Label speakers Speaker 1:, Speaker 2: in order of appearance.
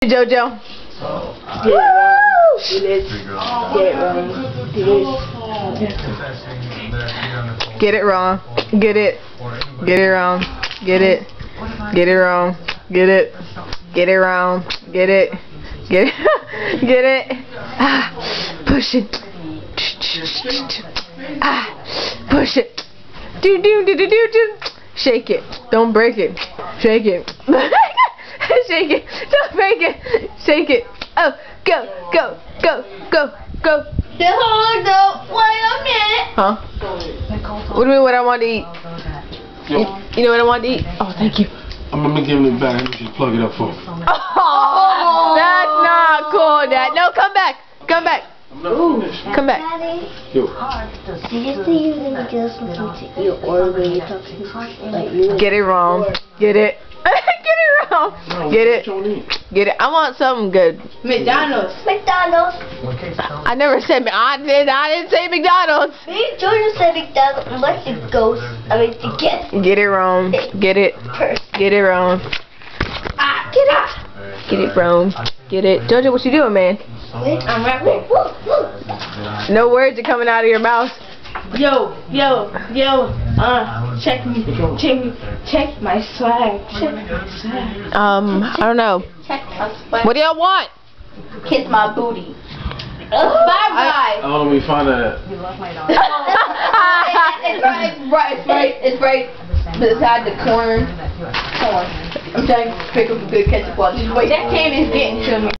Speaker 1: JoJo. Get it wrong. Get it. Get it wrong. Get it. Get it wrong. Get it. Get it wrong. Get it. Get it. Get it. Ah, push it. Ah, push it. Do do do do do do. Shake it. Don't break it. Shake it. Shake it. Don't break it. Shake it. Oh, go, go, go, go, go.
Speaker 2: Hold up. Wait a minute.
Speaker 1: Huh? What do you mean? What I want to eat? You know what I want to eat? Oh, thank you.
Speaker 3: I'm gonna give it back. Let me just plug it up for you.
Speaker 1: Oh, that's not cool, Dad. No, come back. Come back. Come back.
Speaker 2: Daddy,
Speaker 3: Yo.
Speaker 2: did you say you were gonna just listen to you or when you talk to like you?
Speaker 1: Get it wrong. Get it. Get it wrong. Get it. Get it. I want something good.
Speaker 2: McDonald's. McDonald's.
Speaker 1: I never said. I didn't say McDonald's.
Speaker 2: Me, Jordan said McDonald's. Unless the ghost. I mean, the guest.
Speaker 1: Get it wrong. Get it. Get it wrong.
Speaker 2: Ah, get it.
Speaker 1: Get it wrong. Get it. JoJo, what you doing, man?
Speaker 2: I'm rapping.
Speaker 1: No words are coming out of your mouth.
Speaker 2: Yo, check my swag. Check my swag.
Speaker 1: I don't know.
Speaker 2: Check my swag.
Speaker 1: What do y'all want?
Speaker 2: Kiss my booty. Bye-bye.
Speaker 3: I don't know where you find that.
Speaker 2: It's right beside the corn. I'm trying to pick up a good ketchup ball. Just wait. That can is getting to me.